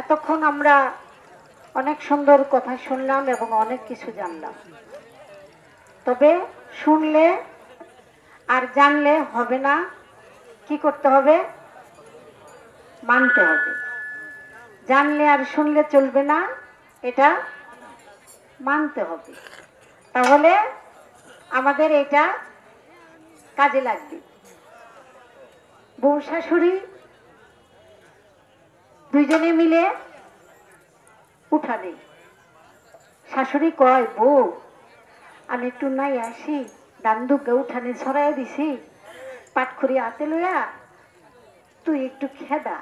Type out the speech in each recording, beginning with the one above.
এতক্ষণ আমরা অনেক সুন্দর কথা শুনলাম এবং অনেক কিছু জানলাম। তবে শুনলে আর জানলে হবে না, কি করতে হবে? মানতে হবে। জানলে আর শুনলে চলবে না, এটা মানতে হবে। তাহলে আমাদের এটা কাজে লাগবে। বউ শাশুড়ি দুইজনে মিলে উঠানে, শাশুড়ি কয়, বউ আমি একটু নাই আসি, দান্দুকে উঠানে ছড়াই দিছি, পাটখড়ি হাতে লইয়া তুই একটু খেদা।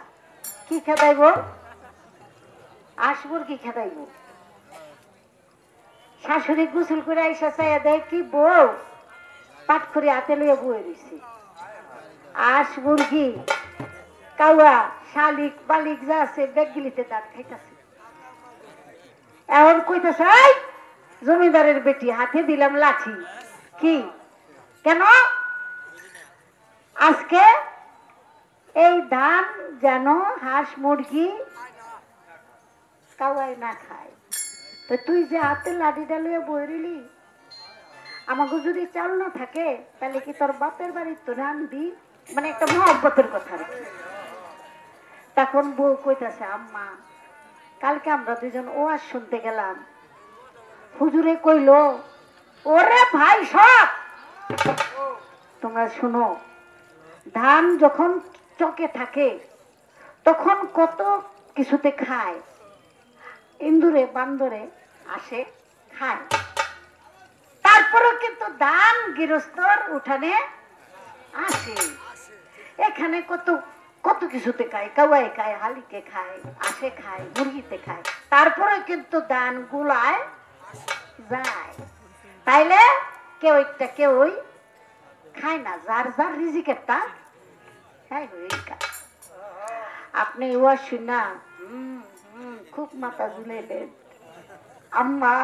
কি খেদাইব? আসবর কি খেদাইব? শাশুড়ি গোসল করে আইসা চাইয়া দেয় কি, বউ পাটখড়ি হাতে লইয়া বয়ে দিছি। আসবর কি কাউয়া শালিক বালিক যা আছে ব্যাগগুলিতে দাঁত খাইতেছে। এখন কইতেছে, জমিদারের বেটি, হাতে দিলাম লাঠি। কি কেন? আজকে এই ধান যেন হাঁস মুরগি কাউয়াই না খায়। তো তুই যে হাতে লাঠিটা লইয়া বই রইলি, আমাকে যদি চাল না থাকে তাহলে কি তোর বাপের বাড়ির তো রানবি? মানে একটা মহব্বতের কথা। তখন বউ কইতাছে, আম্মা কালকে আমরা দুজন ওয়াজ শুনতে গেলাম, হুজুরে কইল, ওরে ভাই সব তোমরা শুনো, ধান যখন চকে থাকে তখন কত কিছুতে খায়, ইন্দুরে বান্দরে আসে খায়, তারপরেও কিন্তু ধান গৃহস্থর উঠানে আসে। এখানে কত কত কিছুতে খায়, কাওয়াই খায়, হালিকে খায়, আসে খায়, মুরগিতে খায়, তারপরে কিন্তু ধান গুলায় যায়। তাইলে কেউ একটা কেউই খায় না, যার যার রিজিকের তা হ্যাঁ। আপনি ওয়াজ শুনা খুব মাথা ঝুলাইলেন আম্মা,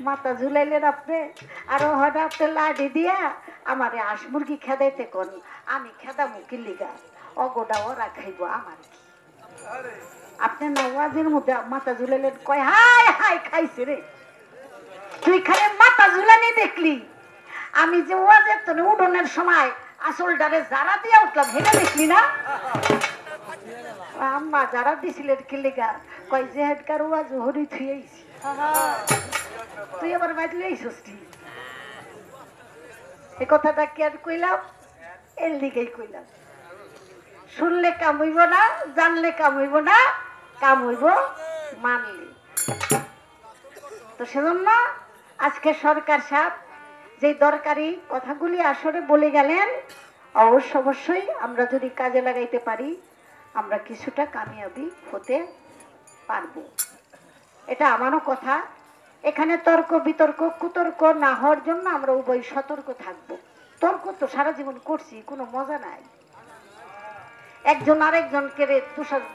মাথা ঝুলাইলেন আপনি। আর হঠাৎ লাঠি দিয়া আমারে হাঁস মুরগি খেদাইতে কোন, আমি খেদা মুখি লিগা, অগোডা ওরা খাইব আমার কি? আপনি না ওয়াজের মধ্যে মাথা ঝুলাইলেন, কয় হাই হাই খাইছে রে। তুই খালি মাথা ঝুলানি দেখলি, আমি যে ওয়াজের তো উঠোনের সময় আসলটারে যারা দিয়া উঠলাম হেটা দেখলি না? আম্মা যারা দিছিলেন কি লিগা? কয় যে হেডকার ওয়াজ হরি থুয়েছি। তুই আবার বাজলে আইসি, এ কথাটা কি আর কইলাম? এর লিগেই কইলাম, শুনলে কাম হইব না, জানলে কাম হইব না, কাম হইব মানলে। তো সেজন্য আজকে সরকার সাহেব যে দরকারি কথাগুলি আসলে বলে গেলেন, অবশ্যই আমরা যদি কাজে লাগাইতে পারি আমরা কিছুটা কামিয়াবি হতে পারবো। এটা আমারও কথা। এখানে তর্ক বিতর্ক কুতর্ক না হওয়ার জন্য আমরা উভয় সতর্ক থাকব। তর্ক তো সারা জীবন করছি, কোনো মজা নাই। একজন আরেকজনকে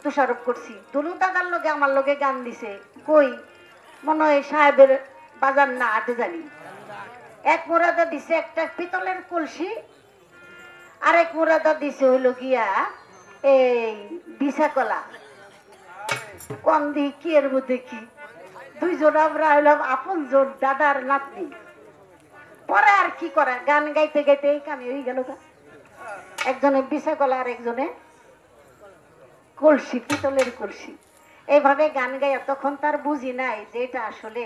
দোষারোপ করছি। দুলু দাদার লোকে আমার লোকে গান দিছে, কই মনে হয় সাহেবের বাজার না আটে জানি। এক মোরাদা দিছে একটা পিতলের কলসি, আরেক মোরাদা দিছে হইল গিয়া এই বিশা কলা। কম দি কি এর মধ্যে কি? দুইজন আমরা হইলাম আপন জন, দাদার নাতনি। পরে আর কি করা, গান গাইতে গাইতে এই কামি হয়ে গেল। একজনে বিশা কলা আর একজনে কলসি, পিতলের কলসি। এইভাবে গান গাইয়া তখন তার বুঝি নাই যে এটা আসলে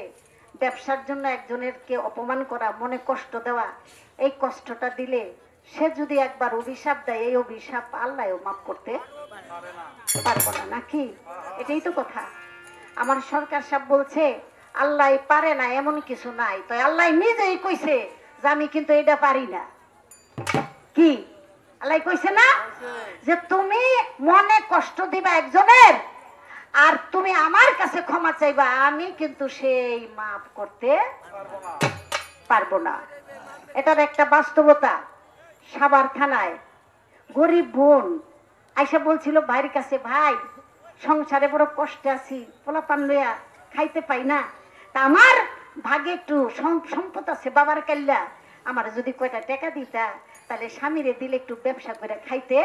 ব্যবসার জন্য একজনের কে অপমান করা, মনে কষ্ট দেওয়া। এই কষ্টটা দিলে সে যদি একবার অভিশাপ দেয়, এই অভিশাপ আল্লাহও মাফ করতে পারবো না, নাকি? এটাই তো কথা। আমার সরকার সাহেব বলছে আল্লাহ পারে না এমন কিছু নাই, তো আল্লাহ নিজেই কইছে যে আমি কিন্তু এটা পারি না। কি আল্লাহ কইছে না যে তুমি মনে কষ্ট দিবা একজনের আর তুমি আমার কাছে ক্ষমা চাইবা, আমি কিন্তু সেই মাফ করতে পারবো না। এটার একটা বাস্তবতা। সাভার থানায় গরিব বোন আইসা বলছিল ভাইয়ের কাছে, ভাই সংসারে বড় কষ্টে আছি, পোলাপান লইয়া খাইতে পাই না, তা আমার ভাগে একটু সম্পদ আছে বাবার কাল্লা, আমার যদি কয়টা টাকা দিতা তাহলে স্বামীরে দিলে একটু ব্যবসা করে খাইতে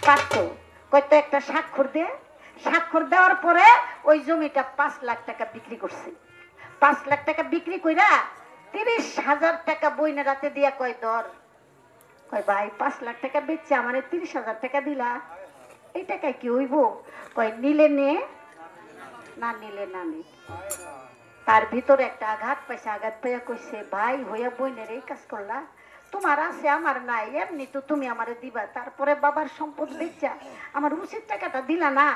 পারতো। কয়তো একটা স্বাক্ষর দে, স্বাক্ষর দেওয়ার পরে ওই জমিটা 5 লাখ টাকা বিক্রি করছে। 5 লাখ টাকা বিক্রি কইরা 30,000 টাকা বইনে রাতে দিয়া কয় দর, কয় ভাই 5 লাখ টাকা বেচছে আমারে 30,000 টাকা দিলা, এই টাকায় কি হইব? কয় নিলে নে, না নিলে না নে। তার ভিতরে একটা আঘাত পাইছে, আঘাত পাইয়া কইছে ভাই হইয়া বইনের এই কাজ করলা, তোমার আছে আমার নাই, এমনি তো তুমি আমারে দিবা, তারপরে বাবার সম্পদ বেচা আমার উচিত টাকাটা দিলা না,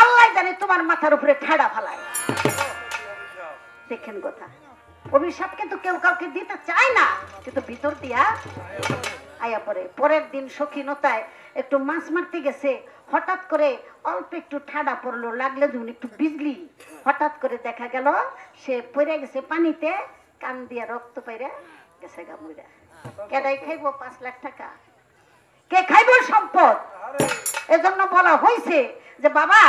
আল্লাহ জানে তোমার মাথার উপরে ঠেড়া ফালায়। দেখেন কথা, অভিশাপ কিন্তু কেউ কাউকে দিতে চায় না, কিন্তু ভিতর দিয়া আয়া পরে। পরের দিন সখীনতায় একটু মাছ মারতে গেছে, হঠাৎ করে অল্প একটু ঠাডা পড়লো, লাগলে যেমন একটু বিজলি, হঠাৎ করে দেখা গেল সে পড়ে গেছে পানিতে, কান দিয়া রক্ত পাইরা গেছে গামুরা। কেডাই খাইব 5 লাখ টাকা? কে খাইব সম্পদ? এজন্য বলা হয়েছে যে বাবা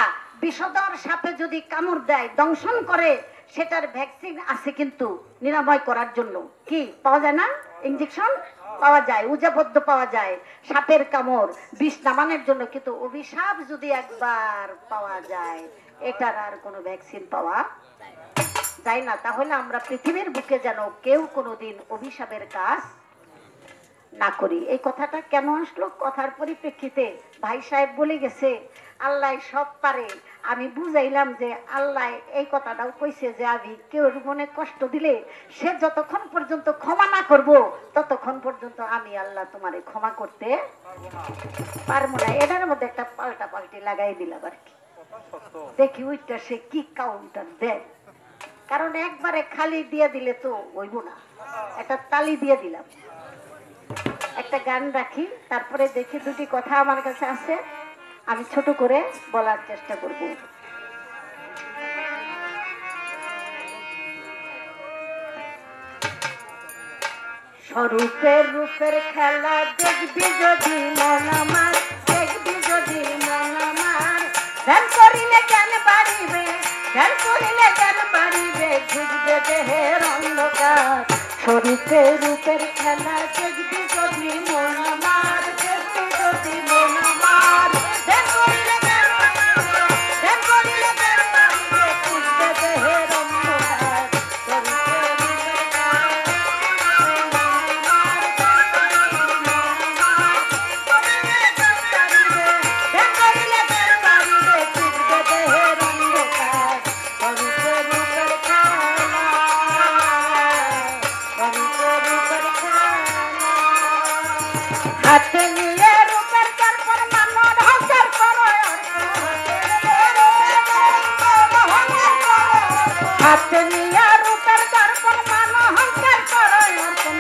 বিষধর সাপে যদি কামড় দেয়, দংশন করে, সেটার ভ্যাকসিন আছে কিন্তু নিরাময় করার জন্য। কি পাওয়া যায় না? ইনজেকশন পাওয়া যায়, উজাবদ্ধ পাওয়া যায় সাপের কামড় বিষ নামানোর জন্য, কিন্তু অভিশাপ যদি একবার পাওয়া যায় এটার আর কোনো ভ্যাকসিন পাওয়া যায় না। তাহলে আমরা পৃথিবীর বুকে যেন কেউ কোনোদিন অভিশাপের কাজ না করি। এই কথাটা কেন আসলো? কথার পরিপ্রেক্ষিতে ভাই সাহেব বলে গেছে আল্লাহ সব পারে। আমি বুঝাইলাম যে আল্লাহ এই কথাটাও কইছে যে আমি কেউ মনে কষ্ট দিলে সে যতক্ষণ পর্যন্ত ক্ষমা না করব ততক্ষণ পর্যন্ত আমি আল্লাহ তোমারে ক্ষমা করতে পারবো না। এটার মধ্যে একটা পাল্টা পাল্টি লাগাই দিলাম আর কি, দেখি ওইটা সে কি কাউন্টার দেয়। কারণ একবারে খালি দিয়ে দিলে তো হইব না, একটা তালি দিয়ে দিলাম। একটা গান রাখি, তারপরে দেখি দুটি কথা আমার কাছে আছে, আমি ছোট করে বলার চেষ্টা করব। স্বরূপের রূপের খেলা দেখবি যদি মন আমার, দেখবি যদি মন আমার, ধ্যান করিলে জ্ঞান বাড়িবে, ধ্যান করিলে জ্ঞান বাড়িবে, বুঝবে দেহের অন্ধকার। স্বরূপের রূপের খেলা দেখবি যদি মন আমার, দেখবি যদি মন আমার, ধ্যান করিলে জ্ঞান বাড়িবে, ধ্যান করিলে জ্ঞান বাড়িবে, বুঝবে দেহের অন্ধকার। স্বরূপের রূপের হাতে নিয়ে রূপের দর্পণ মানব অহংকার করো, হাতে নিয়ে রূপের দর্পণ মানব অহংকার করো,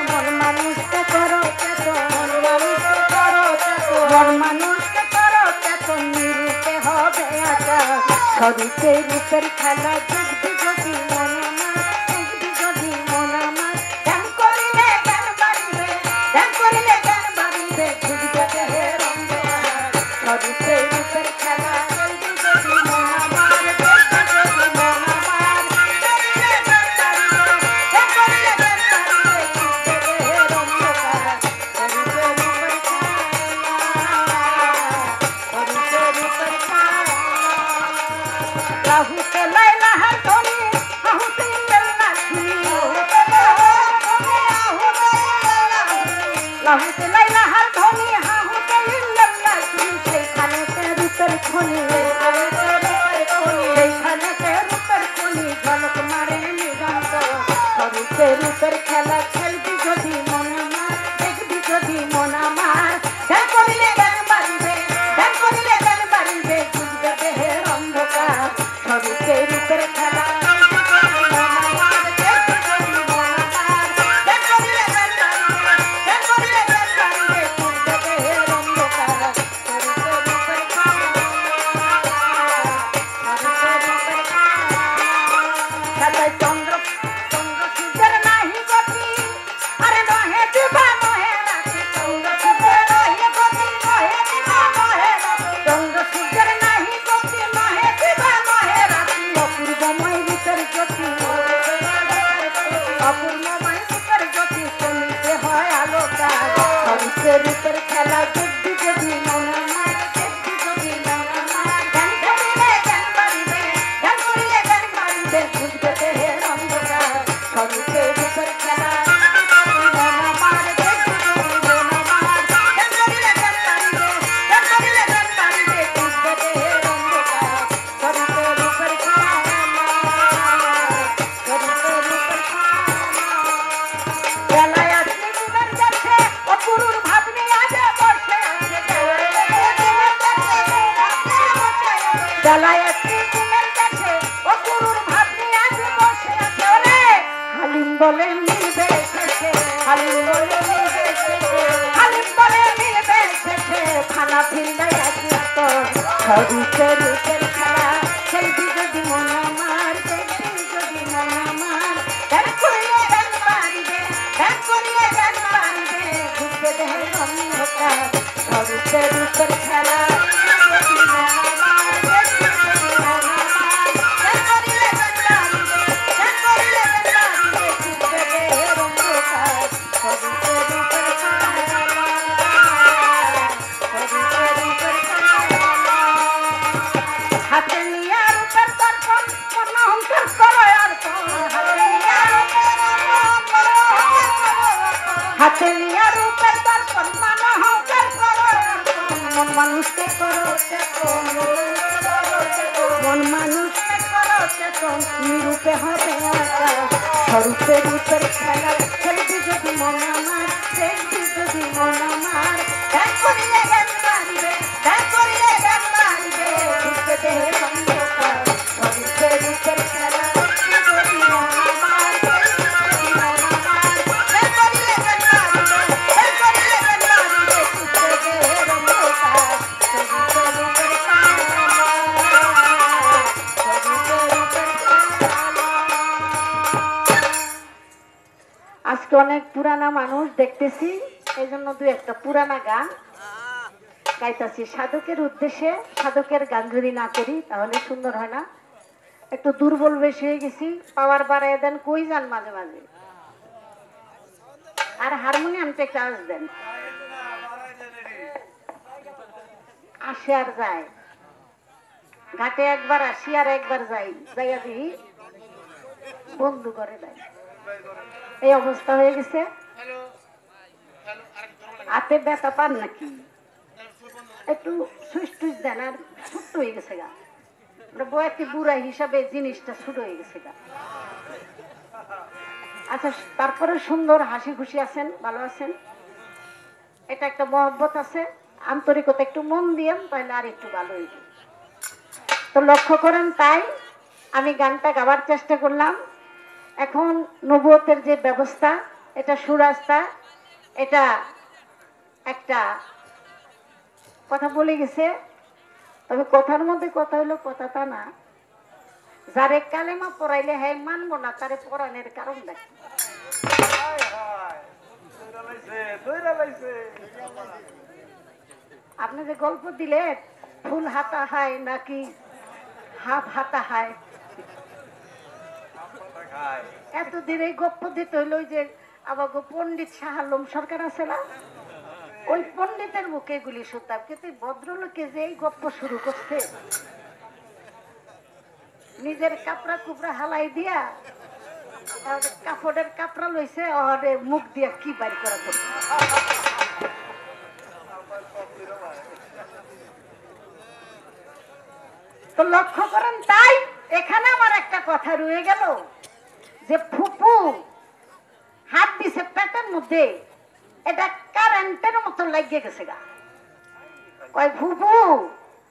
মন মানুষকে করো চেতন, মন মানুষকে করো চেতন, মন মানুষকে করো চেতন, নিরূপে হবে আকাশ। স্বরূপে রূপের খেলা দেখবি যদি মন আমার, দেখবি যদি মন আমার, ধ্যান করিলে জ্ঞান বাড়িবে, ধ্যান করিলে জ্ঞান বাড়িবে, বুঝবে দেহের অন্ধকার। স্বরূপে রূপের খেলা দেখবি যদি মন আমার, দেখবি যদি মন আমার, করিলে জ্ঞান বাড়িবে, ধ্যান করিলে জ্ঞান বাড়িবে, বুঝবে দেহের অন্ধকার। স্বরূপে রূপের খেলা, স্বরূপে রূপের খেলা। লাহুতে লাইলাহার ধ্বনি, আহুতে ইল্লাল্লাহ শুনি, লাহুতে লাইলাহার ধ্বনি, আহুতে ইল্লাল্লাহ শুনি, সেইখানেতে রূপের খনি, সেইখানেতে রূপের খনি, ঝলক মারে নিরন্ত। স্বরূপে রূপের খেলা খেলবি যদি মন আমার, দেখবি যদি মন আমার, ধ্যান করিলে জ্ঞান বাড়িবে, ধ্যান করিলে জ্ঞান বাড়িবে, বুঝবে দেহের অন্ধকার। স্বরূপে রূপের খেলা দেখবি যদি মন আমার, দেখবি যদি মন আমার, ধ্যান করিলে জ্ঞান বাড়িবে, ধ্যান করিলে জ্ঞান বাড়িবে, ত্রিগুণের দেশে ও গুরুর ভাব নিয়ে আজ বসে আছে ওরে হালিম বলে মিলবে শেষে হালিম বলে মিলবে শেষে হালিম বলে মিলবে শেষে খানা ফিরলে একই তো সরুতে রূপের খেলা খেলবি যদি মন আমার দেখবি যদি মন আমার দেখ করিয়ে দেন পারিবে দেখ করিয়ে দেন পারিবে ঘুরতে দেহে অন্ধকার সরুতে রূপের খেলা হাতে নিয়ে রূপের দর্পণ মান অহংকার করো মন মানুষকে করো চেতন মন মানুষকে করো চেতন নিরূপে হবে স্বরূপে রূপের খেলা খেলবি যদি মন আমার দেখবি যদি মন আমার দেখ করিলে দেখ পারিবে দেখ করিলে দেখ পারিবে রূপে দেহে অন্ধকার স্বরূপে রূপের খেলা যদি মন আমার আজকে অনেক পুরানা মানুষ দেখতেছি এই জন্য দুই একটা পুরানা গান গাইতেছি সাধকের উদ্দেশ্যে সাধকের গান যদি না করি তাহলে সুন্দর হয় না একটু দুর্বল বেশি হয়ে গেছি পাওয়ার বাড়াই দেন কই যান মাঝে মাঝে আর হারমোনিয়ামটা একটা আওয়াজ দেন আসে আর যায় ঘাটে একবার আসি আর একবার যাই যাইয়া দিই বন্ধু করে দেয় এই অবস্থা হয়ে গেছে হাতে ব্যথা পান নাকি একটু সুইচ টুইচ দেন আর ছোট্ট হয়ে গেছে গা বয়াতি বুড়া হিসাবে জিনিসটা ছোট হয়ে গেছে গা আচ্ছা তারপরে সুন্দর হাসি খুশি আছেন ভালো আছেন এটা একটা মহব্বত আছে আন্তরিকতা একটু মন দিয়েন তাহলে আর একটু ভালো হইবে তো লক্ষ্য করেন তাই আমি গানটা গাবার চেষ্টা করলাম এখন নবুয়তের যে ব্যবস্থা এটা সুরাস্তা এটা একটা কথা বলে গেছে তবে কথার মধ্যে কথা হইলো কথা তা না যারে কালেমা পড়াইলে হ্যাঁ মানবো না তারে পড়ানোর কারণ দেখি আপনি যে গল্প দিলে ফুল হাতা হয় নাকি হাফ হাতা হয় এতদিন এই গপ্প দিতে হইলো ওই যে আবার পন্ডিত শাহ আলম সরকার আছে না ওই পন্ডিতের মুখে এগুলি শুনতাম কিন্তু ভদ্রলোকে যে এই গপ্প শুরু করছে নিজের কাপড়া কুপড়া হালাই দিয়া কাপড়ের কাপড়া লইছে ওরে মুখ দিয়া কি বাড়ি করা করছে তো লক্ষ্য করেন তাই এখানে আমার একটা কথা রয়ে গেল যে ফুপু হাত দিছে পেটের মধ্যে এটা কারেন্টের মতো লাগিয়ে গেছে গা কয় ফুপু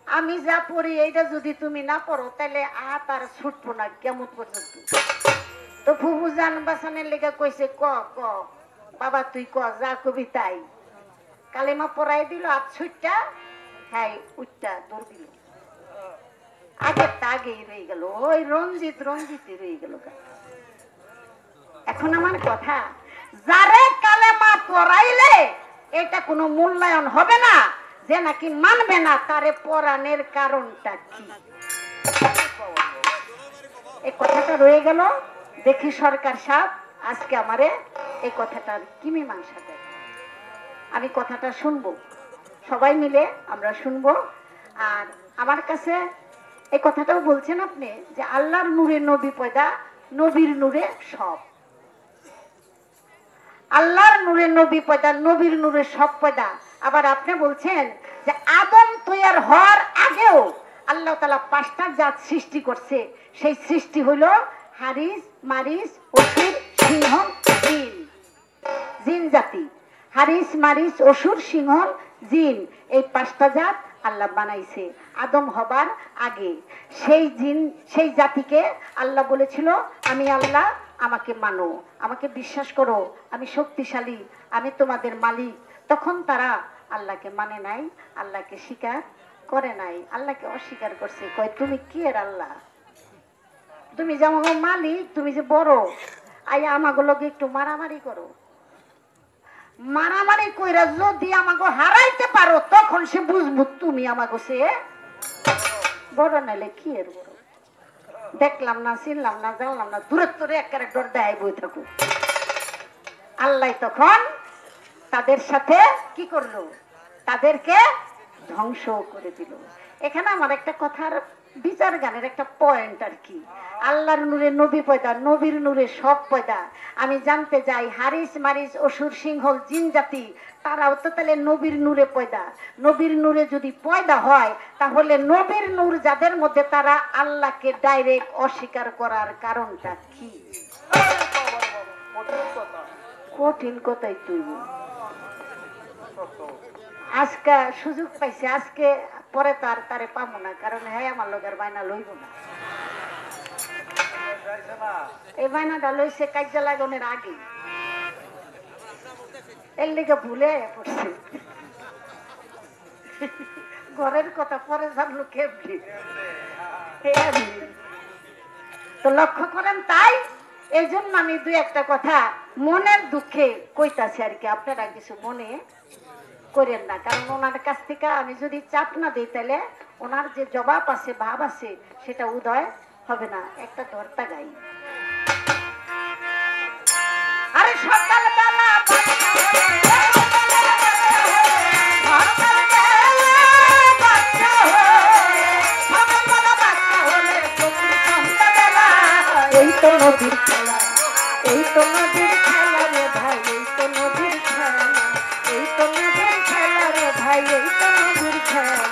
আমি যা পড়ি এইটা যদি তুমি না পড়ো তাহলে হাত আর ছুটবো না কেমন পর্যন্ত তো ফুপু জান বাসানের লেগে কইছে ক ক বাবা তুই ক যা কবি তাই কালেমা পড়াই দিল হাত ছুটটা হ্যাঁ উঠটা দৌড় দিল আগে আগেই রয়ে গেল ওই রঞ্জিত রয়ে গেল এখন আমার কথা যারে কালেমা পড়াইলে এটা কোনো মূল্যায়ন হবে না যে নাকি মানবে না তারে পড়ানোর কারণটা কি এই কথাটা রয়ে গেল দেখি সরকার সাহেব আজকে আমারে এই কথাটার কি মীমাংসা দেয় আমি কথাটা শুনবো সবাই মিলে আমরা শুনবো আর আমার কাছে এই কথাটাও বলছেন আপনি যে আল্লাহর নূরে নবী পয়দা নবীর নূরে সব আল্লাহর নূরে নবী পয়দা নবীর নূরে সব পয়দা আবার আপনি বলছেন যে আদম তৈয়ার হওয়ার আগেও আল্লাহ তাআলা পাঁচটা জাত সৃষ্টি করছে সেই সৃষ্টি হলো হারিস মারিস অসুর সিংহ জিন জিন জাতি হারিস মারিস অসুর সিংহ জিন এই পাঁচটা জাত আল্লাহ বানাইছে আদম হবার আগে। সেই জিন সেই জাতিকে আল্লাহ বলেছিল আমি আল্লাহ, আমাকে মানো, আমাকে বিশ্বাস করো, আমি শক্তিশালী, আমি তোমাদের মালিক। তখন তারা আল্লাহকে মানে নাই, আল্লাহকে স্বীকার করে নাই, আল্লাহকে অস্বীকার করছে। কয় তুমি কি এর আল্লাহ, তুমি যে আমাকে মালিক, তুমি যে বড়, আই আমাগুলোকে একটু মারামারি করো, মারামারি কইরা যদি আমাকে হারাইতে পারো তখন সে বুঝবো তুমি আমাকে সে বড়, নাইলে কি এর বড়। দেখলাম না, চিনলাম না, জানলাম না, দূরের তোরে এক ক্যারেক্টার দেয় বই থাকো। আল্লাহ তখন তাদের সাথে কি করলো, তাদেরকে ধ্বংস করে দিল। এখানে আমার একটা কথার বিচার গানের একটা পয়েন্ট আর কি, আল্লাহর নূরে নবী পয়দা, নবীর নূরে সব পয়দা। আমি জানতে যাই হারিস মারিস অসুর সিংহল জিন জাতি তারাও তো তাহলে নবীর নূরে পয়দা। নবীর নূরে যদি পয়দা হয় তাহলে নবীর নূর যাদের মধ্যে তারা আল্লাহকে ডাইরেক্ট অস্বীকার করার কারণটা কি? কঠিন কথাই তুই আজকে সুযোগ পাইছে, আজকে পরে তার তারে পাবো না, কারণ হ্যাঁ আমার লোকের বায়না লইব না। এই বায়নাটা লইছে কাজে লাগানোর আগে, এর লিগে ভুলে পড়ছে। ঘরের কথা পরে জানলো কেমনি, তো লক্ষ্য করেন। তাই এই জন্য আমি দুই একটা কথা মনের দুঃখে কইতাছি আর কি, আপনারা কিছু মনে করেন না, কারণ ওনার কাছ থেকে আমি যদি চাপ না দিই তাহলে ওনার যে জবাব আছে, ভাব আছে, সেটা উদয় হবে না। একটা ধর্তা গাই, আরে সকালবেলা এই তো নদীর খেলা, এই তো নদীর খেলা রে ভাই, এই তো নদীর খেলা, এই তো নদীর খেলা রে ভাই, এই তো নদীর খেলা।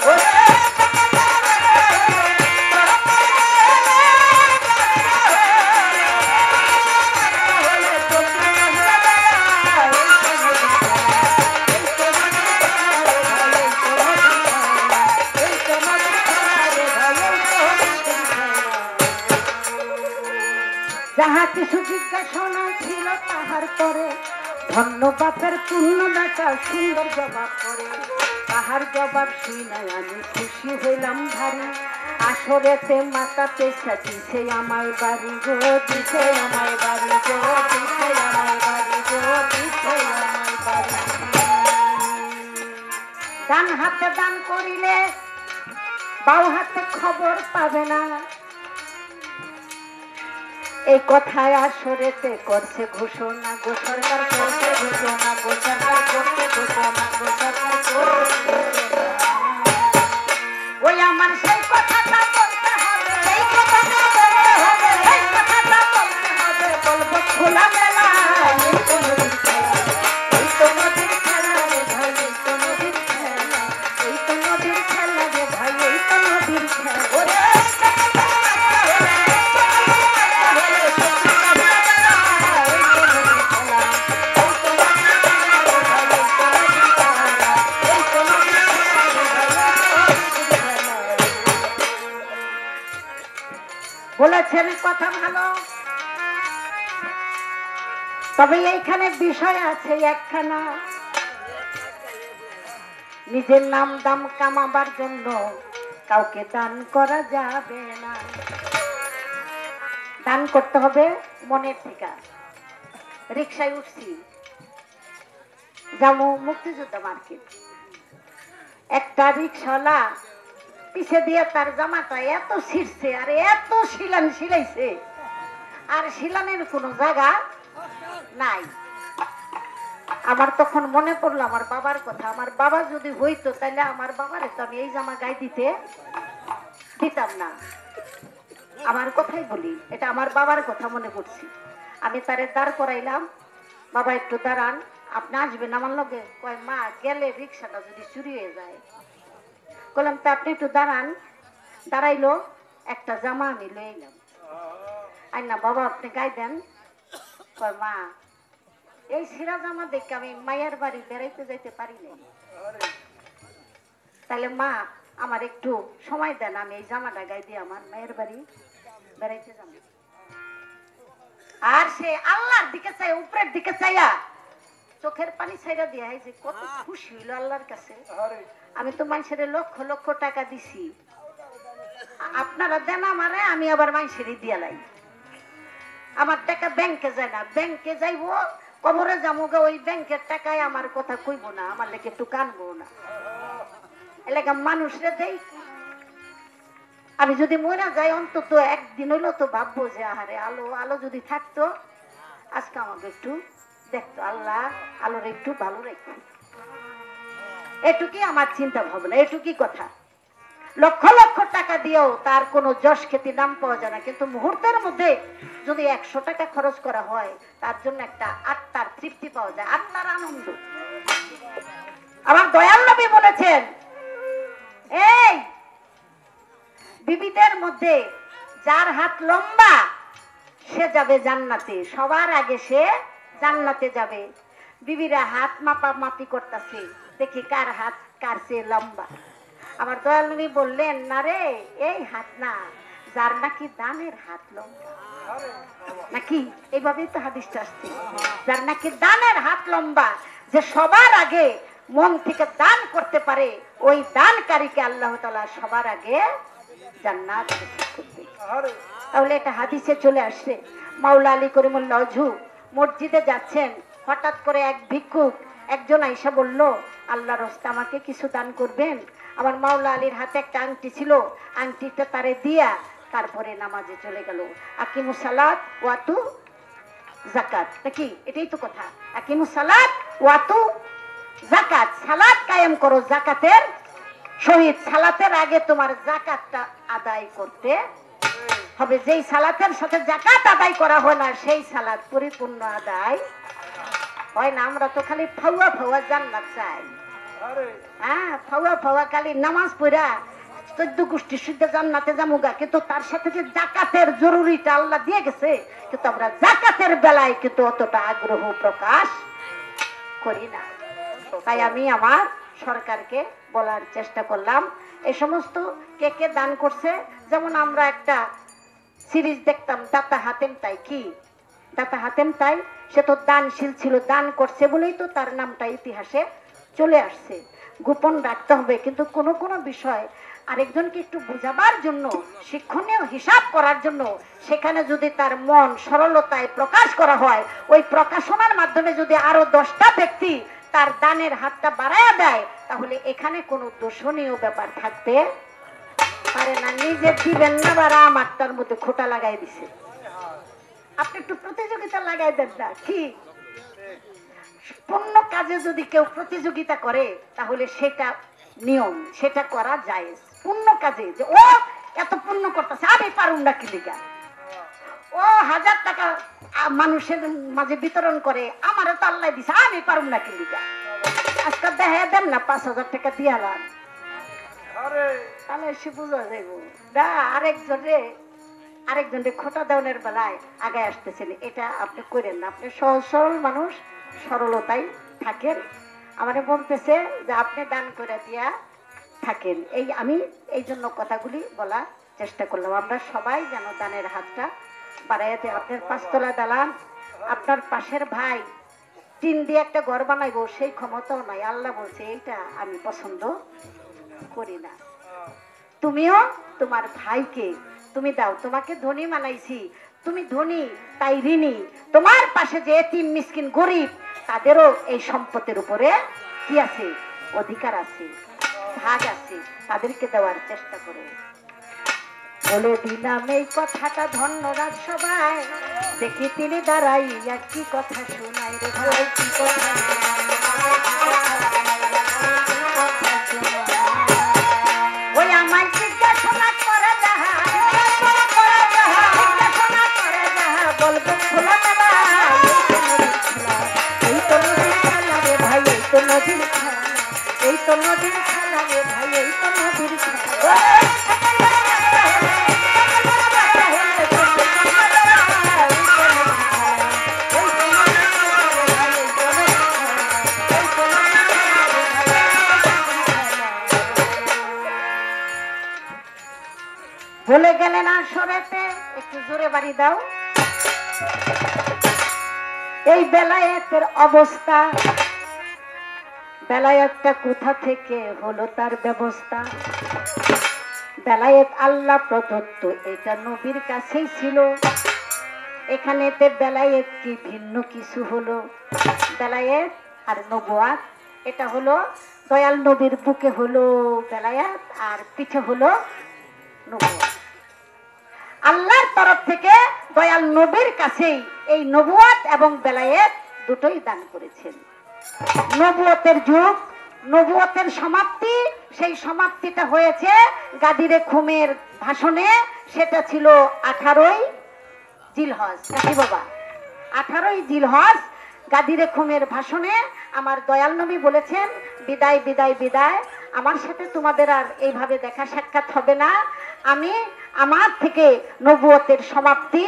যাহা কিছু জিজ্ঞাসা ছিল তাহার পরে ধন্য বাপের পূর্ণ বেটা সুন্দর জবাব করে। তাহার জবাব শুনাই আমি খুশি হইলাম ভারী, আসরেতে মাতা পেশা দিছে আমায় বাড়ি গো, দিছে আমায় বাড়ি গো, দিছে আমায় বাড়ি গো, দিছে আমায় বাড়ি। ডান হাতে দান করিলে বাউ হাতে খবর পাবে না, এই কথায় আসরেতে করছে ঘোষণা, গো সরকার করছে ঘোষণা, গো সরকার করছে ঘোষণা, গো সরকার করছে। ওই আমার সেই কথাটা বলতে হবে, এই কথাটা বলতে হবে, এই কথাটা বলতে হবে, বলবো খোলা মেলা। এই তো নদীর খেলা, এই তো নদীর খেলা রে ভাই, এই তো নদীর খেলা, এই তো নদীর খেলা রে ভাই, এই তো নদীর খেলা। বলেছেন কথা ভালো, তবে এইখানে বিষয় আছে একখানা, নিজের নাম দাম কামাবার জন্য কাউকে দান করা যাবে না। দান করতে হবে মনের থেকে। রিক্সায় উঠছি, যাবো মুক্তিযোদ্ধা মার্কেট, একটা রিক্সাওয়ালা পিছে দিয়ে তার জামাটা এত ছিঁড়ছে আর এত শিলান শিলাইছে, আর শিলানের কোনো জায়গা নাই। আমার তখন মনে পড়লো আমার বাবার কথা, আমার বাবা যদি হইতো তাহলে আমার বাবারে তো আমি এই জামা গায়ে দিতাম না। আমার কথাই বলি, এটা আমার বাবার কথা মনে পড়ছি। আমি তারে দাঁড় করাইলাম, বাবা একটু দাঁড়ান, আপনি আসবেন আমার লগে? কয় মা গেলে রিক্সাটা যদি চুরি হয়ে যায়। বললাম তা আপনি একটু দাঁড়ান। দাঁড়াইলো, একটা জামা আমি লয়ে এলাম, আইনা বাবা আপনি গায়ে দেন। কয় মা এই সিরা জামা দেখে আমি মায়ের বাড়ি বেড়াইতে যাইতে পারি নাই, তাহলে মা আমার একটু সময় দেন, আমি এই জামাটা গায়ে দিয়ে আমার মায়ের বাড়ি বেড়াইতে যাব। আর সে আল্লাহর দিকে চাই, উপরের দিকে চাইয়া চোখের পানি ছাইরা দিয়া যে কত খুশি হইল আল্লাহর কাছে। আমি তো মানুষের লক্ষ লক্ষ টাকা দিছি, আপনারা দেন আমারে, আমি আবার মানুষের দিয়া লাই। আমার টাকা ব্যাংকে যায় না, ব্যাংকে যাইবো কবরে যামুগা, ওই ব্যাংকের টাকায় আমার কথা কইব না, আমার লেগে একটু কানবো না, এলাকা মানুষরে দেই। আমি যদি মরে যাই অন্তত একদিন হইলো তো ভাববো যে আহারে আলো আলো যদি থাকতো আজকে আমাকে একটু দেখতো, আল্লাহ আলোর একটু ভালো রেখো। এটুকুই আমার চিন্তা ভাবনা, এটুকুই কথা। লক্ষ লক্ষ টাকা দিয়েও তার কোনো যশ খ্যাতি নাম পাওয়া যায় না, কিন্তু মুহূর্তের মধ্যে যদি 100 টাকা খরচ করা হয় তার জন্য একটা আত্মার তৃপ্তি পাওয়া যায়, আত্মার আনন্দ। আমার দয়াল নবী বলেছেন, এই বিবিদের মধ্যে যার হাত লম্বা সে যাবে জান্নাতে, সবার আগে সে জান্নাতে যাবে। বিবিরা হাত মাপামাপি করতেছে, দেখি কার হাত কার চেয়ে লম্বা। আমার দয়াল নবী বললেন, না রে, এই হাত না, যার নাকি দানের হাত লম্বা, নাকি এইভাবেই তো হাদিসটা আসছে, যার নাকি দানের হাত লম্বা, যে সবার আগে মন থেকে দান করতে পারে, ওই দানকারীকে আল্লাহ তাআলা সবার আগে জান্নাত নসিব করবে। তাহলে এটা হাদিসে চলে আসছে। মাওলা আলী করিমুল্লাহ ওয়াজহু মসজিদে যাচ্ছেন, হঠাৎ করে এক ভিক্ষুক একজন আইসা বলল, আল্লাহর রাস্তায় আমাকে কিছু দান করবেন। আমার মাওলা আলীর হাতে একটা আংটি ছিল, আংটিটা তারে দিয়া তারপরে নামাজে চলে গেল। আকিমুস সালাত ওয়াতু যাকাত, নাকি এটাই তো কথা, আকিমুস সালাত ওয়াতু যাকাত, সালাত কায়েম করো যাকাতের শহীদ, সালাতের আগে তোমার যাকাতটা আদায় করতে হবে। যেই সালাতের সাথে যাকাত আদায় করা হয় না, সেই সালাত পরিপূর্ণ আদায় হয় না। আমরা তো খালি ফাওয়া ফাওয়া জান্নাত চাই, হ্যাঁ, ফাওয়া ফাওয়া খালি নামাজ পড়া 14 গোষ্ঠী শুদ্ধ জান্নাতে যামুগা, কিন্তু তার সাথে যে যাকাতের জরুরিটা আল্লাহ দিয়ে গেছে, কিন্তু আমরা যাকাতের বেলায় কিন্তু অতটা আগ্রহ প্রকাশ করি না। তাই আমি আমার সরকারকে বলার চেষ্টা করলাম, এই সমস্ত কে কে দান করছে, যেমন আমরা একটা সিরিজ দেখতাম দাতা হাতেম তাই, কি দাতা হাতেম তাই, সে তো দানশীল ছিল, দান করছে বলেই তো তার নামটা ইতিহাসে চলে আসছে। গোপন রাখতে হবে, কিন্তু কোন কোন বিষয় আরেকজনকে একটু বোঝাবার জন্য, শিক্ষণীয় হিসাব করার জন্য, সেখানে যদি তার মন সরলতায় প্রকাশ করা হয়, ওই প্রকাশনার মাধ্যমে যদি আরো 10টা ব্যক্তি তার দানের হাতটা বাড়ায়া দেয়, তাহলে এখানে কোনো দোষণীয় ব্যাপার থাকতে পারে না। নিজে দিবেন না, বা আমারটার মধ্যে খোটা লাগাই দিছে, আপনি একটু প্রতিযোগিতা লাগাই দেন না, কি পূর্ণ কাজে যদি কেউ প্রতিযোগিতা করে তাহলে সেটা নিয়ম, সেটা করা যায়। পূর্ণ কাজে যে ও এত পূর্ণ করতেছে, আমি পারুম না কি লিগা, ও 1000 টাকা মানুষের মাঝে বিতরণ করে, আমারও তো আল্লাহ দিছে, আমি পারুম না কি লিগা। আজকে দেখা দেন না 5000 টাকা দিয়ালাম, তাহলে সে বুঝা যাইব না আরেকজনরে খোটা দেওয়ার বেলায় আগে আসতেছেন। এটা আপনি করেন না, আপনি সহজ সরল মানুষ, সরলতাই থাকেন। আমারে বলতেছে যে আপনি দান করে দিয়া থাকেন, আমি এই জন্য কথাগুলি বলার চেষ্টা করলাম। আমরা সবাই যেন দানের হাতটা বাড়াইতে। আপনার 5 তলা দালান, আপনার পাশের ভাই টিন দিয়ে একটা ঘর বানাইবো, সেই ক্ষমতাও নাই। আল্লাহ বলছে এইটা আমি পছন্দ করি না। তুমিও তোমার ভাইকে তুমি দাও, তোমাকে ধনী বানাইছি, তুমি ধনী তাই ঋণী, তোমার পাশে যে এতিম মিসকিন গরিব, তাদেরও এই সম্পদের উপরে কি আছে, অধিকার আছে, ভাগ আছে, তাদেরকে দেওয়ার চেষ্টা করো। বলে দিলাম এই কথাটা, ধন্যবাদ সবাই। দেখি তিনি দাঁড়াইয়া কি কথা শোনাই রে ভাই, কি কথা ওই আমায় জিজ্ঞাসা করে যাহা, বলবে খোলা মেলা, এই তো নদীর খেলা রে ভাই, এই তো নদীর খেলা, এই তো নদীর খেলা রে ভাই, এই তো নদীর খেলা। হজরতে একটু জোরে বাড়ি দাও। এই বেলায়েতের অবস্থা, বেলায়েতটা কোথা থেকে হলো তার ব্যবস্থা। বেলায়েত আল্লাহ প্রদত্ত, এটা নবীর কাছেই ছিল। এখানেতে বেলায়েত কি ভিন্ন কিছু হলো? বেলায়েত আর নবুয়াত এটা হলো দয়াল নবীর বুকে হলো বেলায়েত আর পিঠে হলো নবুয়াত। আল্লাহর তরফ থেকে দয়াল নবীর কাছেই এই নবুয়াত এবং বেলায়েত দুটোই দান করেছেন। নবুয়তের যুগ, নবুয়তের সমাপ্তি, সেই সমাপ্তিটা হয়েছে গাদিরে খুমের ভাষণে। সেটা ছিল 18ই জিলহজ। নাকি বাবা? 18ই জিলহজ গাদিরে খুমের ভাষণে আমার দয়াল নবী বলেছেন, বিদায় বিদায় বিদায়, আমার সাথে তোমাদের আর এইভাবে দেখা সাক্ষাৎ হবে না। আমি আমার থেকে নবুয়তের সমাপ্তি,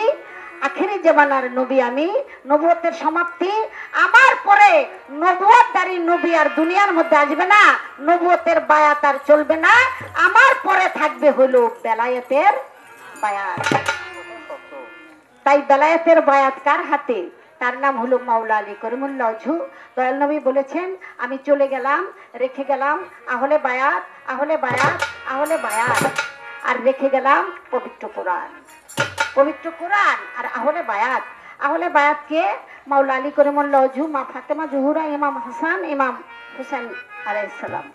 আখেরি জামানার নবী আমি, নবুয়তের সমাপ্তি। আমার পরে নবুয়তদারী নবী আর দুনিয়ার মধ্যে আসবে না, নবুয়তের বায়াত আর চলবে না। আমার পরে থাকবে হলো বেলায়েতের বায়াত। তাই বেলায়েতের বায়াত কার হাতে? তার নাম হলো মাওলা আলী করিমুল্লাহ ওয়াজহু। দয়াল নবী বলেছেন, আমি চলে গেলাম, রেখে গেলাম আহলে বায়াত, আহলে বায়াত, আহলে বায়াত, আর রেখে গেলাম পবিত্র কোরআন। পবিত্র কোরআন আর আহলে বায়াত। আহলে বায়াতকে মাওলা আলী করিমুল্লাহ ওয়াজহু, মা ফাতেমা জোহরা, ইমাম হাসান, ইমাম হুসেন আলাইহিস সালাম,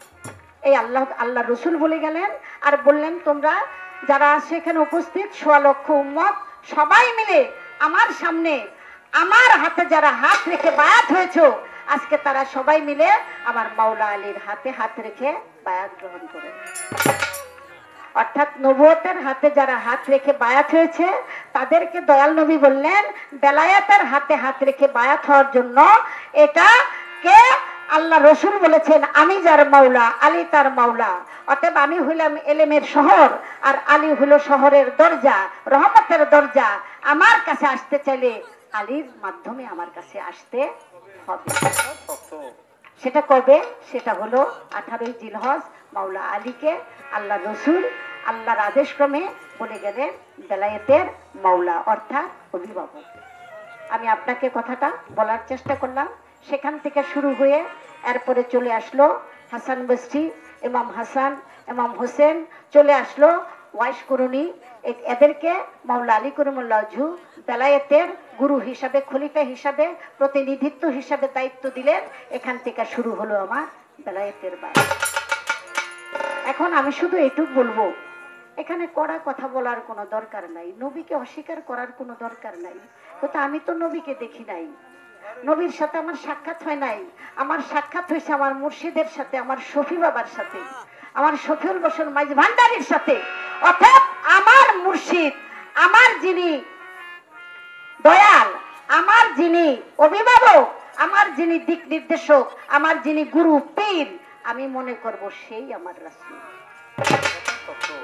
এই আল্লাহ রসুল বলে গেলেন। আর বললেন, তোমরা যারা সেখানে উপস্থিত 1.25 লক্ষ উম্মত সবাই মিলে আমার সামনে আমার হাতে যারা হাত রেখে বায়াত হয়েছো, আজকে তারা সবাই মিলে আমার মাওলা আলীর হাতে হাত রেখে বায়াত গ্রহণ করে। অর্থাৎ নবুয়তের হাতে যারা হাত রেখে বায়াত হয়েছে তাদেরকে দয়াল নবী বললেন, বেলায়েতের হাতে হাত রেখে বায়াত হওয়ার জন্য। এটা কে? আল্লাহ রসুল বলেছেন, আমি যার মাওলা, আলী তার মাওলা। অতএব আমি হইলাম এলেমের শহর, আর আলী হইল শহরের দরজা, রহমতের দরজা। আমার কাছে আসতে চাইলে আলীর মাধ্যমে আমার কাছে আসতে হবে। সেটা কবে? সেটা হলো 18ই জিলহজ। মাওলা আলীকে আল্লাহ রসুল আল্লাহর আদেশক্রমে বলে গেলেন বেলায়েতের মাওলা, অর্থাৎ অভিভাবক। আমি আপনাকে কথাটা বলার চেষ্টা করলাম। সেখান থেকে শুরু হয়ে এরপরে চলে আসলো হাসান বস্তি, ইমাম হাসান, ইমাম হোসেন, চলে আসলো ওয়াইশ কুরুনি। এদেরকে মাওলা আলী করিমুল্লাহ ওয়াজহু বেলায়েতের গুরু হিসাবে, খলিফা হিসাবে, প্রতিনিধিত্ব হিসাবে দায়িত্ব দিলেন। এখান থেকে শুরু হলো আমার বেলায়েতের বায়াত। এখন আমি শুধু এইটুকু বলবো, এখানে কড়া কথা বলার কোনো দরকার নাই, নবীকে অস্বীকার করার কোনো দরকার নাই। তো আমি তো নবীকে দেখি নাই, নবীর সাথে আমার সাক্ষাৎ হয় নাই। আমার সাক্ষাৎ হয়েছে আমার মুর্শিদের সাথে, আমার শফি বাবার সাথে, আমার শফিউল বসর মাইজ ভান্ডারীর সাথে। অর্থাৎ আমার মুর্শিদ, আমার যিনি দয়াল, আমার যিনি অভিভাবক, আমার যিনি দিক নির্দেশক, আমার যিনি গুরু পীর, আমি মনে করব সেই আমার রাসূল।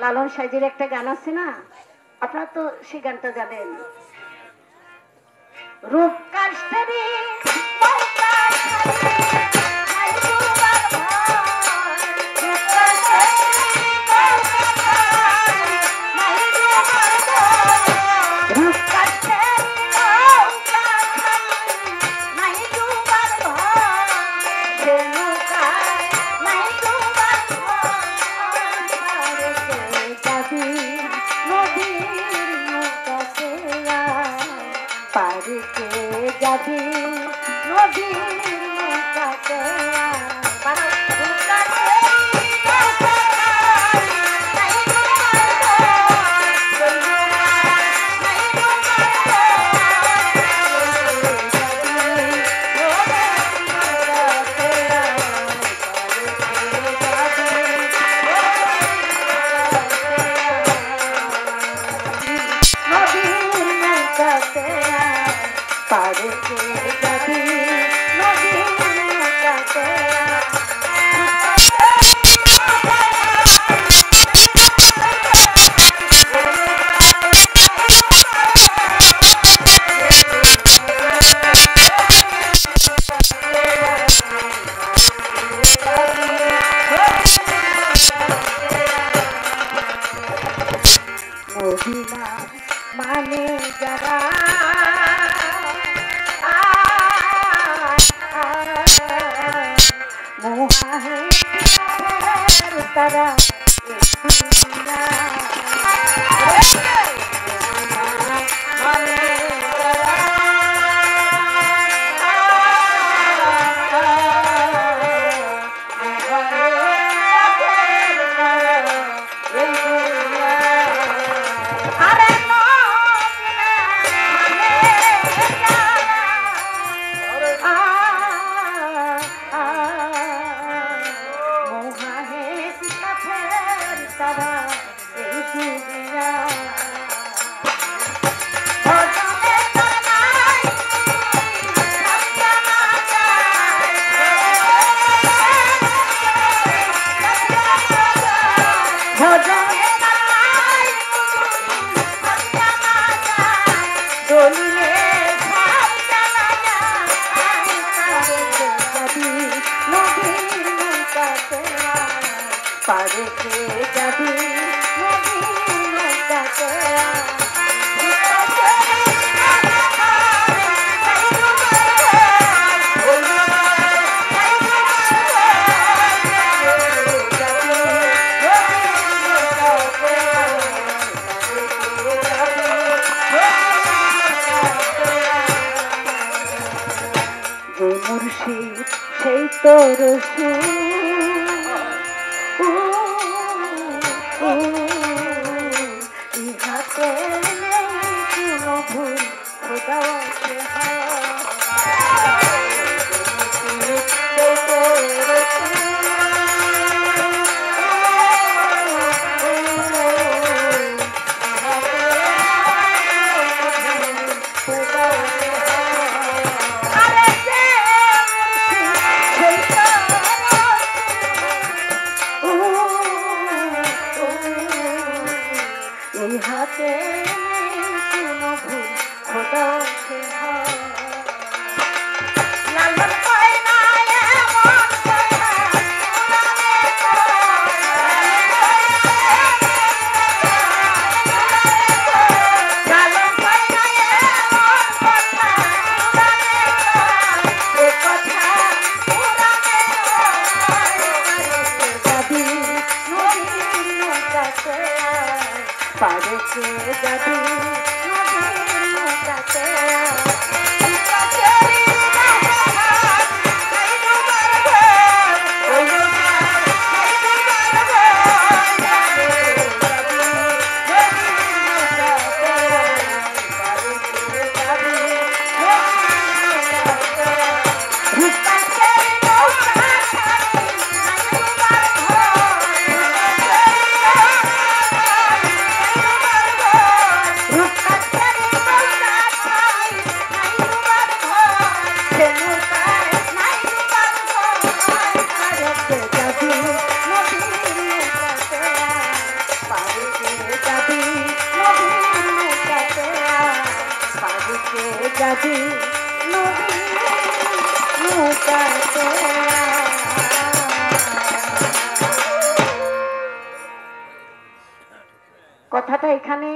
লালন সাইজির একটা গান আছে না, আপনারা তো সেই গানটা জানেন, রূপ কাষ্টেরি যাবি নদীর কাছে মদিনা মানে যারা মোহাহে তারা সেই তোর ইহাতে কোনো ভুল খোদা হাতে কোনো ভুল খোদা লালন পায় না এমন পারছে যাবি কথাটা এখানে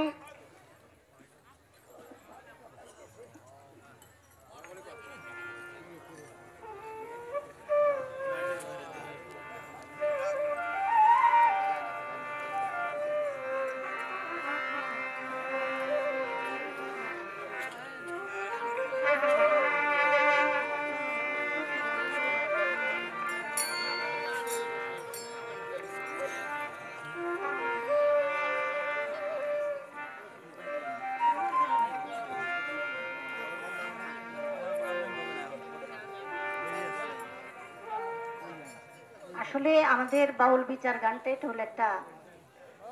আসলে আমাদের বাউল বিচার গানটা এটা হলো একটা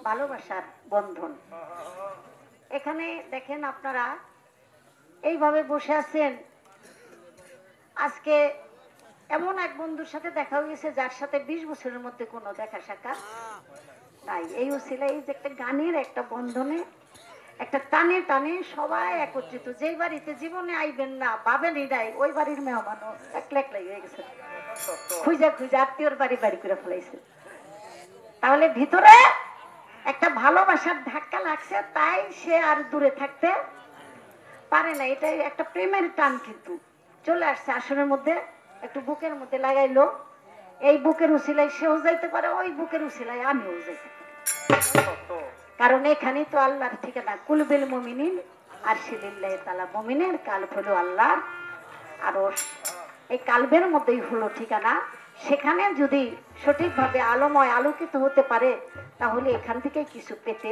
ভালোবাসার বন্ধন। এখানে দেখেন আপনারা এইভাবে বসে আছেন, আজকে এমন এক বন্ধুর সাথে দেখা হয়েছে যার সাথে 20 বছরের মধ্যে কোনো দেখা সাক্ষাৎ নাই। এই ছিল এই যে একটা গানের একটা বন্ধনে একটা টানে টানে সবাই একত্রিত। যেই বাড়িতে জীবনে আইবেন না ভাবেনই নাই ওই বাড়ির মেহমানও একলা একলাই হয়ে গেছে, খুঁজা খুঁজা আত্মীয়র বাড়ি বাড়ি করে ফেলাইছে। তাহলে ভিতরে একটা ভালোবাসার ধাক্কা লাগছে, তাই সে আর দূরে থাকতে পারে না। এটাই একটা প্রেমের টান, কিন্তু চলে আসছে আসনের মধ্যে, একটু বুকের মধ্যে লাগাইলো। এই বুকের উসিলায় সেও যাইতে পারে, ওই বুকের উসিলায় আমিও যাইতে পারি, কারণ এখানেই তো আল্লাহর ঠিকানা। কুলবিল মুমিনিন আরশিলিল্লাহি তাআলা, মুমিনের কালব হলো আল্লাহ আরশ। এই কালবের মধ্যেই হলো ঠিকানা। সেখানে যদি সঠিকভাবে আলোময় আলোকিত হতে পারে, তাহলে এখান থেকে কিছু পেতে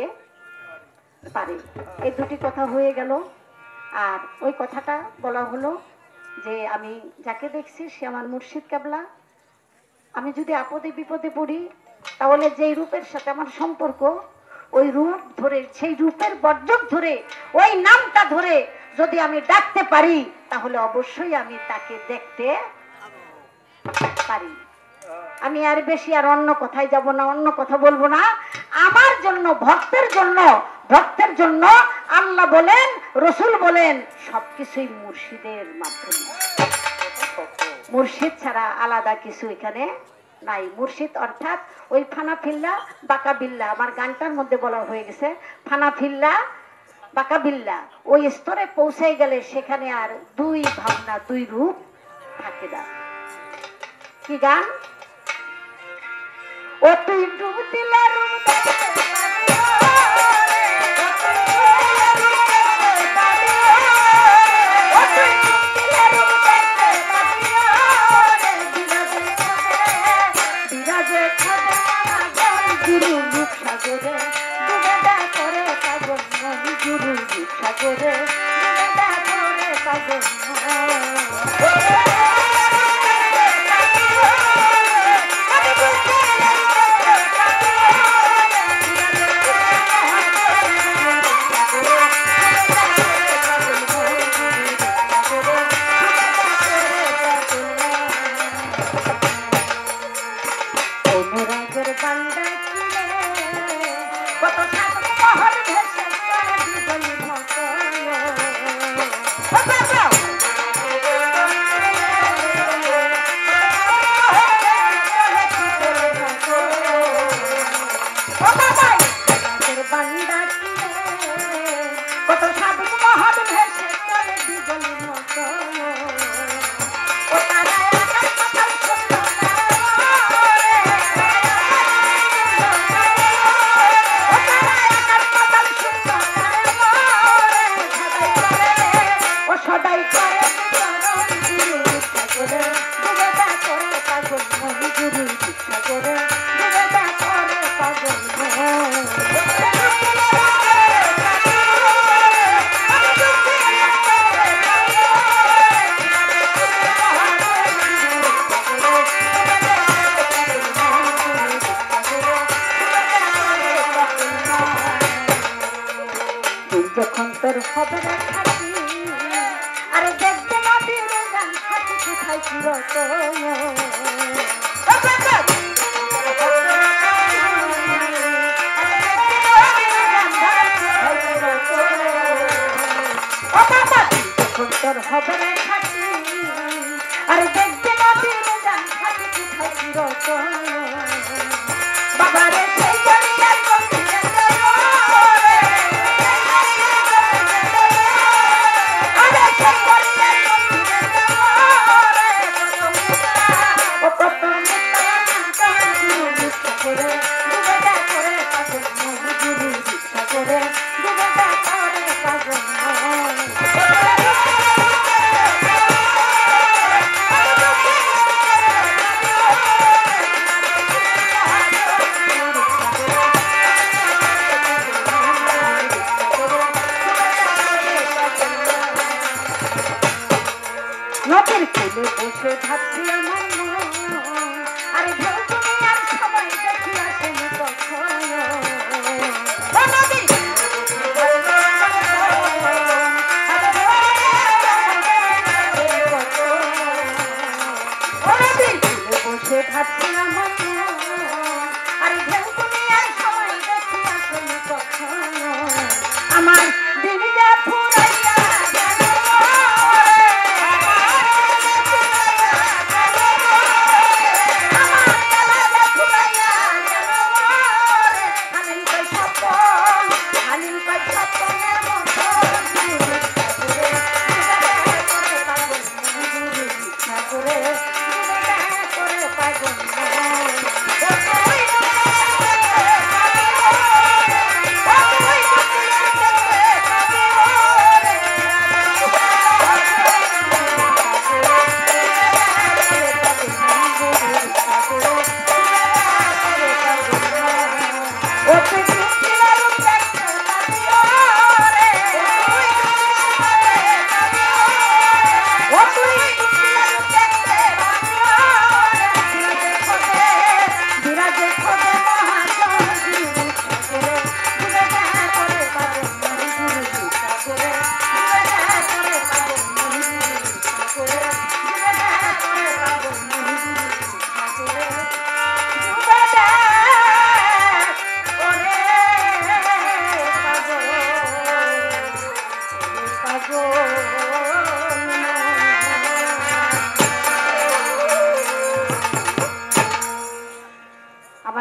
পারে। এই দুটি কথা হয়ে গেল। আর ওই কথাটা বলা হলো যে আমি যাকে দেখছি সে আমার মুর্শিদ কেবলা। আমি যদি আপদে বিপদে পড়ি, তাহলে যেই রূপের সাথে আমার সম্পর্ক, ওই রূপ ধরে, সেই রূপের বর্জক ধরে, ওই নামটা ধরে যদি আমি ডাকতে পারি, তাহলে অবশ্যই আমি তাকে দেখতে পারি। আমি আর বেশি আর অন্য কথায় যাব না, অন্য কথা বলবো না। আমার জন্য, ভক্তের জন্য, ভক্তের জন্য আল্লাহ বলেন, রসুল বলেন, সবকিছুই মুর্শিদের মাধ্যমে। মুর্শিদ ছাড়া আলাদা কিছু এখানে নাই। মুর্শিদ অর্থাৎ ওই ফানা ফিল্লা বাঁকা বিল্লা, আমার গানটার মধ্যে বলা হয়ে গেছে, ফানা ফিল্লা বাঁকা বিল্লা। ওই স্তরে পৌঁছাই গেলে সেখানে আর দুই ভাবনা, দুই রূপ থাকে না। কি গান? ও তুই ডুব দিলা রূপ যখন তোর হবে না থাকি, আরে দেখতে নদীর গান থাকি কোথায় চিরত। যখন তোর হবে না থাকি, আরে দেখতে নদীর গান থাকি কোথায় চিরত। বাবারে সেই নদীর কুলে বসে ভাবছি আমার মন, আরে ঢেউ তুমি আর সবাই দেখি আসেন কখন। বসে ভাবছি আমার মন, আরে ঢেউ তুমি আর সবাই দেখি আসেন কখন। আমার দিনটা ফুরাইয়া আমার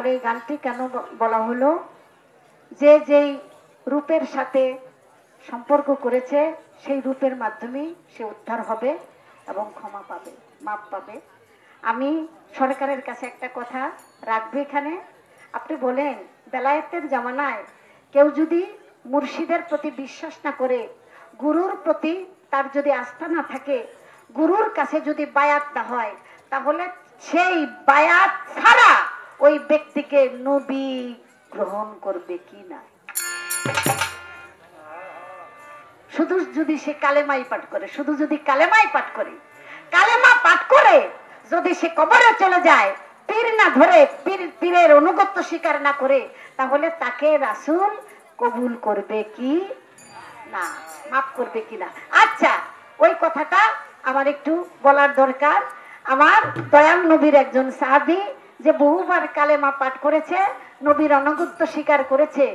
এই গানটি কেন বলা হলো, যে যেই রূপের সাথে সম্পর্ক করেছে সেই রূপের মাধ্যমেই সে উদ্ধার হবে এবং ক্ষমা পাবে, মাপ পাবে। আমি সরকারের কাছে একটা কথা রাখবো এখানে। আপনি বলেন বেলায়েতের জামানায় কেউ যদি মুর্শিদের প্রতি বিশ্বাস না করে, গুরুর প্রতি তার যদি আস্থা না থাকে, গুরুর কাছে যদি বায়াত না হয়, তাহলে সেই বায়াত ছাড়া ওই ব্যক্তিকে নবী গ্রহণ করবে কি না। শুধু যদি সে কালেমাই পাঠ করে, শুধু যদি কালেমাই পাঠ করে, কালেমা পাঠ করে যদি সে কবরে চলে যায়, পীর না ধরে, পীরের অনুগত্য স্বীকার না করে, তাহলে তাকে রাসূল কবুল করবে কি না, মাফ করবে কি না। আচ্ছা, ওই কথাটা আমার একটু বলার দরকার। আমার দয়াল নবীর একজন সাহাবী যে বহুবার কালেমা পাঠ করেছে, নবীর অনুগত্য স্বীকার করেছে,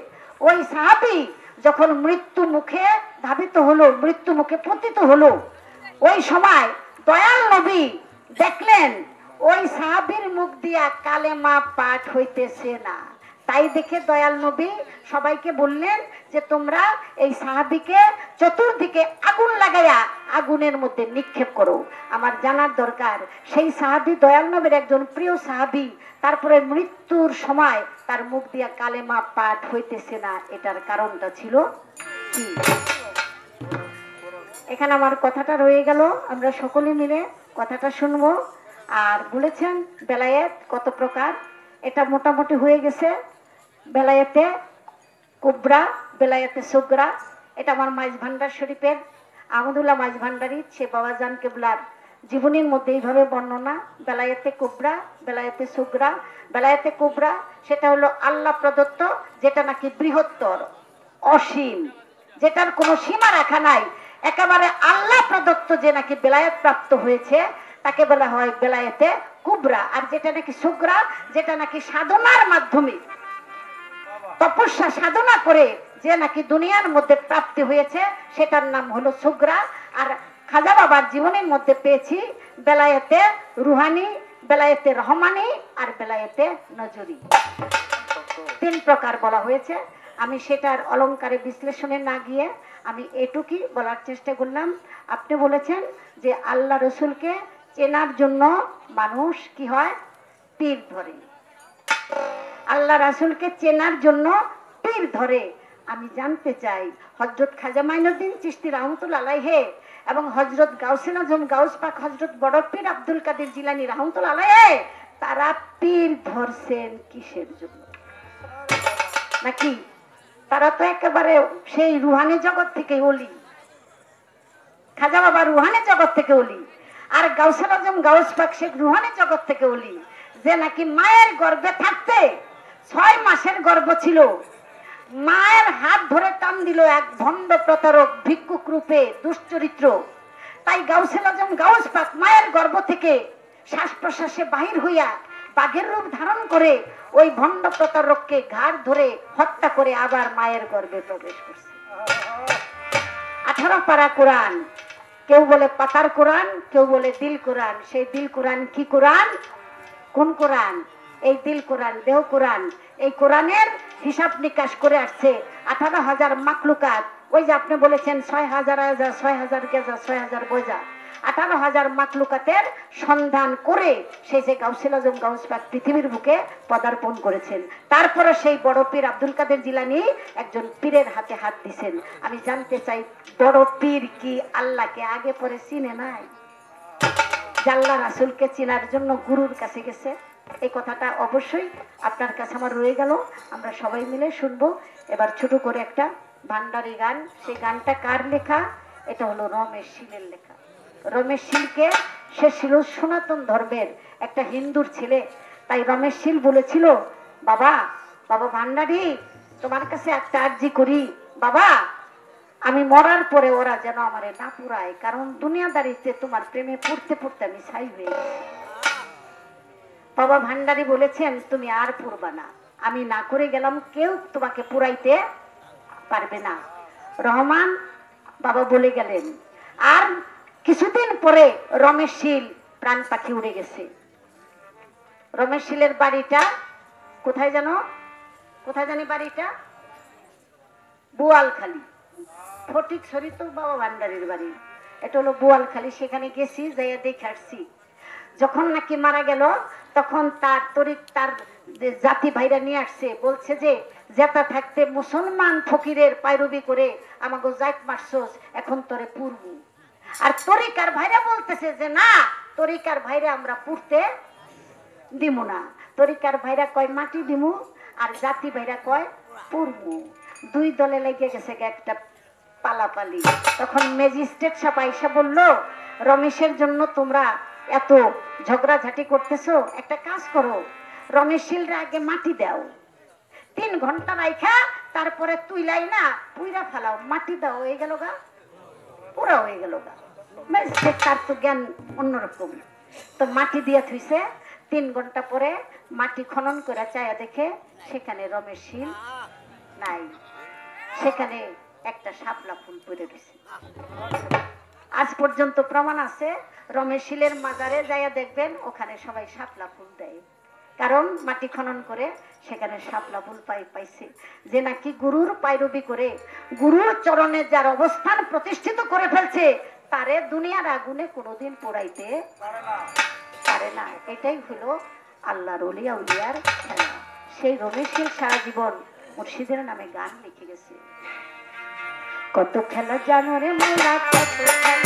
ওই সাহাবী যখন মৃত্যু মুখে ধাবিত হলো, মৃত্যু মুখে পতিত হলো, ওই সময় দয়াল নবী দেখলেন ওই সাহাবীর মুখ দিয়া কালেমা পাঠ হইতেছে না। তাই দেখে দয়াল নবী সবাইকে বললেন যে তোমরা এই সাহাবীকে চতুর্দিকে আগুন লাগাইয়া আগুনের মধ্যে নিক্ষেপ করো। আমার জানার দরকার, সেই সাহাবী দয়াল নবীর একজন প্রিয় সাহাবী, তারপরে মৃত্যুর সময় তার মুখ দিয়া কালেমা পাঠ হইতেছে না, এটার কারণটা ছিল কি? এখানে আমার কথাটা রয়ে গেল, আমরা সকলে মিলে কথাটা শুনবো। আর বলেছেন বেলায়েত কত প্রকার, এটা মোটামুটি হয়ে গেছে। বেলায়েতে কুবরা, বেলায়েতে সুগরা, এটা আমার মাইজ ভান্ডার শরীফের আহমদুল্লাহ মাইজ ভান্ডারী সে বাবাজান কেবলার জীবনীর মধ্যে এইভাবে বর্ণনা। বেলায়েতে কুবরা, বেলায়েতে সুগরা। বেলায়েতে কুবরা সেটা হলো আল্লাহ প্রদত্ত, যেটা নাকি বৃহত্তর, অসীম, যেটার কোনো সীমা রাখা নাই, একেবারে আল্লাহ প্রদত্ত যে নাকি বেলায়েত প্রাপ্ত হয়েছে তাকে বলা হয় বেলায়েতে কুবরা। আর যেটা নাকি সুগরা, যেটা নাকি সাধনার মাধ্যমে, তপস্যা সাধনা করে যে নাকি দুনিয়ার মধ্যে প্রাপ্তি হয়েছে, সেটার নাম হলো সুগরা। আর খাজা বাবার জীবনের মধ্যে পেয়েছি বেলায়েতে রুহানি, বেলায়েতে রহমানি আর বেলায়েতে নজরি, 3 প্রকার বলা হয়েছে। আমি সেটার অলংকারে বিশ্লেষণে না গিয়ে আমি এটুকুই বলার চেষ্টা করলাম। আপনি বলেছেন যে আল্লাহ রসুলকে চেনার জন্য মানুষ কি হয়, পীর ধরে। আল্লাহ রাসূলকে চেনার জন্য পীর ধরে। আমি জানতে চাই হযরত খাজা মাইনুদ্দিন চিশতি রাহমাতুল্লাহ আলাইহি এবং হযরত গাউসুল আজম গাউস পাক হযরত বড় পীর আব্দুল কাদের জিলানী রাহমাতুল্লাহ আলাইহি তারা পীর ধরছেন কিসের জন্য? নাকি তারা তো একেবারে সেই রুহানি জগৎ থেকে ওলি, খাজা বাবা রুহানি জগৎ থেকে ওলি, আর গাউসুল আজম গাউস পাক শেখ রুহানি জগৎ থেকে ওলি, যে নাকি মায়ের গর্ভে থাকতে 6 মাসের গর্ভ ছিল, মায়ের হাত ধরে টান দিল এক ভণ্ড প্রতারক ভিক্ষুক রূপে দুশ্চরিত্র। তাই গাউসুল আজম গাউস পাক মায়ের গর্ভ থেকে শ্বাস প্রশ্বাসে বাহির হইয়া বাঘের রূপ ধারণ করে ওই ভণ্ড প্রতারককে ঘাড় ধরে হত্যা করে আবার মায়ের গর্ভে প্রবেশ করছে। 18 পারা কোরআন, কেউ বলে পাতার কোরআন, কেউ বলে দিল কোরআন। সেই দিল কোরআন কি কোরআন? কোন কোরআন? এই দিল কোরআন, দেহ কোরআন। এই কোরআনের হিসাব নিকাশ করে আসছে 18,000 মাকলুকাত। ওই যে আপনি বলেছেন 6,000 আয়াজা, 6,000 গেজা, 6,000 বোঝা, 18,000 মাকলুকাতের সন্ধান করে সেই যে গাউসুল আজম গাউস পাক পৃথিবীর বুকে পদার্পণ করেছেন। তারপরে সেই বড় পীর আব্দুল কাদের জিলানী একজন পীরের হাতে হাত দিয়েছেন। আমি জানতে চাই বড় পীর কি আল্লাহকে আগে পরে চিনে নাই? আল্লাহ রাসূলকে চেনার জন্য গুরুর কাছে গেছে। এই কথাটা অবশ্যই আপনার কাছে আমার রয়ে গেল, আমরা সবাই মিলে শুনবো। এবার ছোট করে একটা ভান্ডারি গান। সেই গানটা কার লেখা? এটা হলো রমেশ শীলের লেখা। রমেশ শীলকে, সে ছিল সনাতন ধর্মের একটা হিন্দুর ছেলে। তাই রমেশ শীল বলেছিল, বাবা বাবা ভান্ডারি, তোমার কাছে একটা আর্জি করি বাবা, আমি মরার পরে ওরা যেন আমারে না পুরায়, কারণ দুনিয়াদারিতে তোমার প্রেমে পড়তে পড়তে আমি ছাই হয়ে গেছি। বাবা ভান্ডারি বলেছেন তুমি আর পড়বা না, আমি না করে গেলাম, কেউ তোমাকে পুরাইতে পারবে না। রহমান বাবা বলে গেলেন। আর কিছুদিন পরে রমেশ শীল প্রাণ পাখি উড়ে গেছে। রমেশ শীলের বাড়িটা কোথায় জানো, কোথায় জানি বাড়িটা? বোয়ালখালী। ফটিকছড়ি তো বাবা ভান্ডারীর বাড়ি, এটা হলো বোয়ালখালী। সেখানে গেছি, যাইয়া দেখে আসছি। যখন নাকি মারা গেল তখন তার তার জাতি ভাইরা নিয়ে আসছে, বলছে যে জেতা থাকতে মুসলমান ফকিরের পায়রবি করে আমাকে জাত মারছস, এখন তোরে পুরবু। আর তরিকার ভাইরা বলতেছে যে না, তরিকার ভাইরা আমরা পুড়তে দিমু না। তরিকার ভাইরা কয় মাটি দিমু, আর জাতি ভাইরা কয় পুরবু। দুই দলে লেগে গেছে একটা পালাপালি। তখন ম্যাজিস্ট্রেট সাহেব আইসা বলল, রমেশের জন্য তোমরা এত ঝগড়াঝাটি করতেছো, একটা কাজ করো, রমেশশীলরা আগে মাটি দাও, 3 ঘন্টা রাইখা তারপরে তুইলাই না পুইরা ফেলাও, মাটি দাও, হয়ে গেল গা, পুরা হয়ে গেল গা। ম্যাজিস্ট্রেট তার তো জ্ঞান অন্যরকম, তো মাটি দিয়ে থুইছে। 3 ঘন্টা পরে মাটি খনন করে চায়া দেখে সেখানে রমেশশীল নাই, সেখানে একটা শাপলা ফুল পড়ে গেছে। আজ পর্যন্ত প্রমাণ আছে, রমেশশীলের মাজারে যাইয়া দেখবেন ওখানে সবাই শাপলা ফুল দেয়, কারণ মাটি খনন করে সেখানে শাপলা ফুল পাইছে। যে নাকি গুরুর পায়রবি করে গুরুর চরণে যার অবস্থান প্রতিষ্ঠিত করে ফেলছে, তারে দুনিয়ার আগুনে কোনোদিন পোড়াইতে পারে না। এটাই হলো আল্লাহর ওলিয়া উলিয়ার খেলা। সেই রমেশশীল সারা জীবন মুর্শিদের নামে গান লিখে গেছে। কত খেলা জানো রে মোরা, কত খেলা